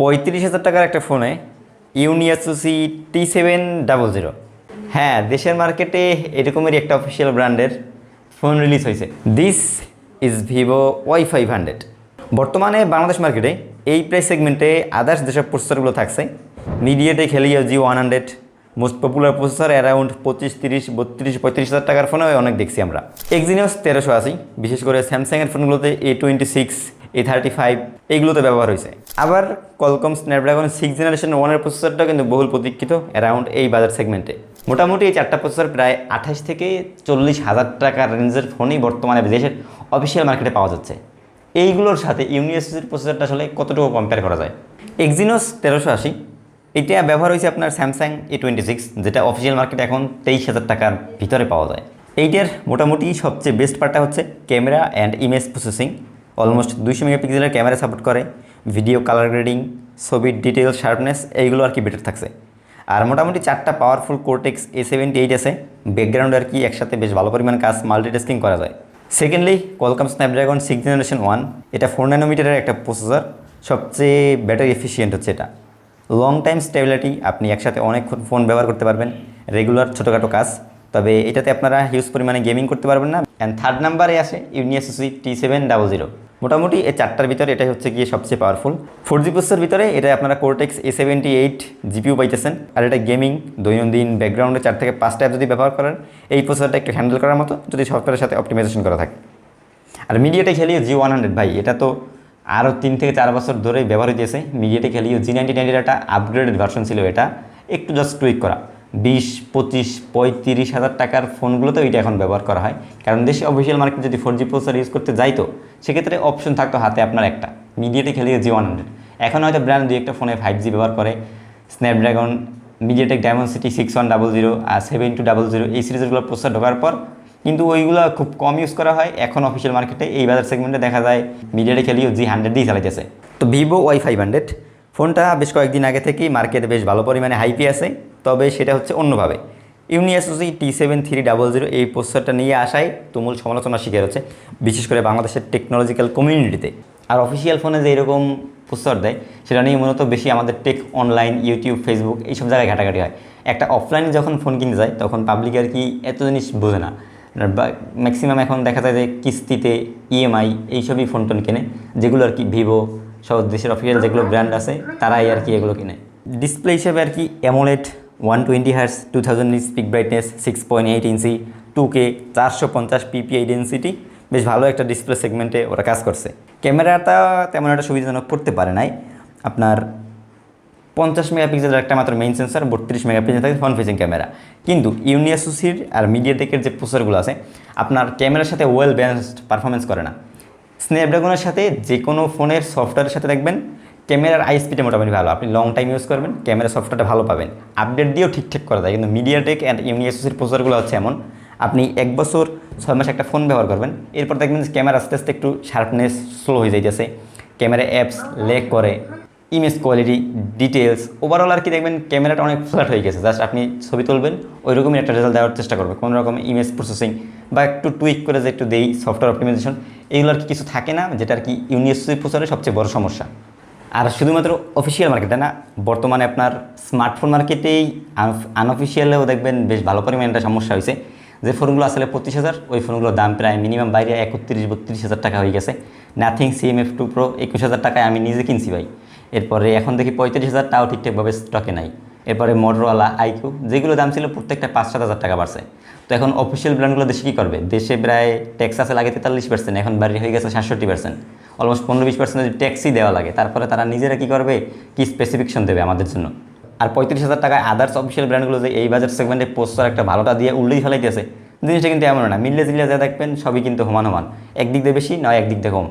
35,000 টাকার একটা ফোনে ইউনিএসওসি T700। হ্যাঁ, দেশের মার্কেটে এরকমেরই একটা অফিসিয়াল ব্র্যান্ডের ফোন রিলিজ হয়েছে। This is Vivo Y500। বর্তমানে বাংলাদেশ মার্কেটে এই প্রাইস সেগমেন্টে আদার্স যেসব প্রসেসরগুলো থাকছে, MediaTek Helio G100 most popular processor, around 25, 30, 32, 35,000 টাকার ফোনে অনেক দেখছি আমরা। এক্সিনোস 1380, বিশেষ করে স্যামসাংয়ের ফোনগুলোতে A26, A35 এইগুলোতে ব্যবহার হয়েছে। আবার কলকম স্ন্যাপড্রাগন 6 জেনারেশন 1-এর প্রসেসরটাও কিন্তু বহুল প্রতীক্ষিত অ্যারাউন্ড এই বাজার সেগমেন্টে। মোটামুটি এই চারটা প্রসেসর প্রায় 28 থেকে 40,000 টাকার রেঞ্জের ফোনই বর্তমানে দেশের অফিসিয়াল মার্কেটে পাওয়া যাচ্ছে। এইগুলোর সাথে ইউনিএসওসির প্রসেসরটা আসলে কতটুকু কম্পেয়ার করা যায়? এক্সিনোস 1380 এটা ব্যবহার হয়েছে আপনার স্যামসাং A26, যেটা অফিসিয়াল মার্কেটে এখন 23,000 টাকার ভিতরে পাওয়া যায়। এইটার মোটামুটি সবচেয়ে বেস্ট পার্টটা হচ্ছে camera and image processing. Almost 200 মেগাপিক্সেলের ক্যামেরা সাপোর্ট করে, ভিডিও কালার গ্রেডিং, ছবির ডিটেল শার্পনেস এইগুলো আর কি বেটার থাকছে। আর মোটামুটি 4টা পাওয়ারফুল কোরটেক্স A78 আছে, ব্যাকগ্রাউন্ড আর কি একসাথে বেশ ভালো পরিমাণ কাজ মাল্টিটাস্কিং করা যায়। সেকেন্ডলি কোয়ালকম স্ন্যাপড্রাগন 6 জেনারেশন 1, এটা 4 ন্যানোমিটারের একটা প্রসেসর, সবচেয়ে ব্যাটারি এফিসিয়েন্ট হচ্ছে এটা। লং টাইম স্টেবিলিটি, আপনি একসাথে অনেকক্ষণ ফোন ব্যবহার করতে পারবেন, রেগুলার ছোটোখাটো কাজ, তবে এটাতে আপনারা হিউজ পরিমাণে গেমিং করতে পারবেন না। অ্যান্ড থার্ড নাম্বারে আসে ইউনিএসওসি T700। মোটামুটি এই চারটার ভিতরে এটাই হচ্ছে গিয়ে সবচেয়ে পাওয়ারফুল। 4G প্রসেসর ভিতরে এটা আপনারা কোরটেক্স A78 জিপিইউ পাইতেছেন। আর এটা গেমিং, দৈনন্দিন ব্যাকগ্রাউন্ডে 4 থেকে 5টা অ্যাপ যদি ব্যবহার করেন, এই প্রসেসরটা একটু হ্যান্ডেল করার মতো, যদি সফটওয়্যারের সাথে অপটিমাইজেশন করা থাকে। আর মিডিয়াটেক হেলিও G100 ভাই, এটা তো আরও 3 থেকে 4 বছর ধরেই ব্যবহার হইতেছে। মিডিয়াটেক হেলিও G90 একটা আপগ্রেডেড ভার্সন ছিল, এটা একটু জাস্ট টুইক করা। 20, 25, 35,000 টাকার ফোনগুলোতেও এটা এখন ব্যবহার করা হয়, কারণ দেশে অফিসিয়াল মার্কেট যদি 4G প্রসেসর ইউজ করতে যাইতো, সেক্ষেত্রে অপশন থাকতো হাতে আপনার একটা মিডিয়াটেক হেলিও G100। এখন হয়তো ব্র্যান্ড 2-একটা ফোনে 5G ব্যবহার করে, স্ন্যাপড্রাগন, মিডিয়াটেক ডায়মন্ডসিটি 6100 আর 7200 এই সিরিজগুলো প্রসেসর ঢোকার পর কিন্তু ওইগুলো খুব কম ইউজ করা হয়। এখন অফিসিয়াল মার্কেটে এই বাজার সেগমেন্টে দেখা যায় মিডিয়াটেক হেলিও G100 দিয়ে চালাইতেছে। তো ভিভো Y500 ফোনটা বেশ কয়েকদিন আগে থেকেই মার্কেটে বেশ ভালো পরিমাণে হাইপে আছে, তবে সেটা হচ্ছে অন্যভাবে। ইউনিএসওসি T7300 এই প্রসেসরটা নিয়ে আসায় তুমুল সমালোচনার শিকার হচ্ছে, বিশেষ করে বাংলাদেশের টেকনোলজিক্যাল কমিউনিটিতে। আর অফিসিয়াল ফোনে যে এরকম প্রসেসর দেয়, সেটা নিয়ে মূলত বেশি আমাদের টেক অনলাইন, ইউটিউব, ফেসবুক এইসব জায়গায় ঘাটাঘাটি হয়। একটা অফলাইনে যখন ফোন কিনতে যায়, তখন পাবলিক আর কি এত জিনিস বোঝে না। ম্যাক্সিমাম এখন দেখা যায় যে কিস্তিতে, ইএমআই এইসবই ফোন টোন কেনে, যেগুলো আর কি ভিভো সহ দেশের অফিসিয়াল যেগুলো ব্র্যান্ড আছে তারাই আর কি এগুলো কিনে। ডিসপ্লে হিসেবে আর কি AMOLED 120 hertz, 2000 nits pick brightness, 6.8 ইঞ্চি, 2K, 450 ppi ডেন্সিটি, বেশ ভালো একটা ডিসপ্লে সেগমেন্টে ওরা কাজ করছে। ক্যামেরাটা তেমন একটা সুবিধাজনক করতে পারে নাই। আপনার 50 মেগাপিক্সেলের একটা মাত্র মেইন সেন্সার, 32 মেগাপিক্সেল থাকে ফ্রন্ট ফেসিং ক্যামেরা। কিন্তু ইউনিএসওসির আর মিডিয়াটেকের যে প্রসেসরগুলো আছে, আপনার ক্যামেরার সাথে ওয়েল ব্যালেন্সড পারফরমেন্স করে না। স্ন্যাপড্রাগনের সাথে যে কোনো ফোনের সফটওয়্যারের সাথে দেখবেন ক্যামেরার আইএসপিটা মোটামুটি ভালো, আপনি লং টাইম ইউজ করবেন, ক্যামেরা সফটওয়্যারটা ভালো পাবেন, আপডেট দিয়েও ঠিকঠাক করা যায়। কিন্তু মিডিয়াটেক অ্যান্ড ইউনিএসওসির প্রসেসরগুলো হচ্ছে এমন, আপনি 1 বছর 6 মাস একটা ফোন ব্যবহার করবেন, এরপর দেখবেন যে ক্যামেরা আস্তে আস্তে একটু শার্পনেস স্লো হয়ে যাইতেছে, ক্যামেরা অ্যাপস ল্যাগ করে, ইমেজ কোয়ালিটি, ডিটেলস, ওভারঅল আর কি দেখবেন ক্যামেরাটা অনেক ফ্ল্যাট হয়ে গেছে। জাস্ট আপনি ছবি তুলবেন, ওই রকমই একটা রেজাল্ট দেওয়ার চেষ্টা করবে। কোনো রকম ইমেজ প্রসেসিং বা একটু টুইক করে যে একটু দেই সফটওয়্যার অপটিমাইজেশন, এইগুলো আর কি কিছু থাকে না, যেটা আর কি ইউনিএসওসি প্রসেসরের সবচেয়ে বড় সমস্যা। আর শুধুমাত্র অফিসিয়াল মার্কেটে না, বর্তমানে আপনার স্মার্টফোন মার্কেটেই আনঅফিসিয়ালেও দেখবেন বেশ ভালো পরিমাণে একটা সমস্যা হয়েছে। যে ফোনগুলো আসলে 25,000, ওই ফোনগুলোর দাম প্রায় মিনিমাম বাইরে 31-32,000 টাকা হয়ে গেছে। নাথিং CMF2 Pro 21,000 টাকায় আমি নিজে কিনছি ভাই। এরপরে এখন দেখি 35,000, তাও ঠিকঠাকভাবে স্টকে নাই। এরপরে মোটরোলা, আইকিউ, যেগুলো দাম ছিল প্রত্যেকটা 5-7 হাজার টাকা বাড়ছে। তো এখন অফিসিয়াল ব্র্যান্ডগুলো দেশে কী করবে? দেশে প্রায় ট্যাক্স আছে লাগে 43%, এখন বাড়ি হয়ে গেছে 67%। অলমোস্ট 15-20% যদি ট্যাক্সই দেওয়া লাগে, তারপরে তারা নিজেরা কী করবে, কী স্পেসিফিকেশন দেবে আমাদের জন্য? আর 35,000 টাকায় আদার্স অফিসিয়াল ব্র্যান্ডগুলো যে এই বাজার সেগমেন্টে প্রসেসর একটা ভালোটা দিয়ে উল্লেই ফেলাইতেছে, জিনিসটা কিন্তু এমন না। মিললে জিনিস যা দেখবেন সবই কিন্তু সমান সমান, একদিক দিয়ে বেশি নয় একদিক দিয়ে কম।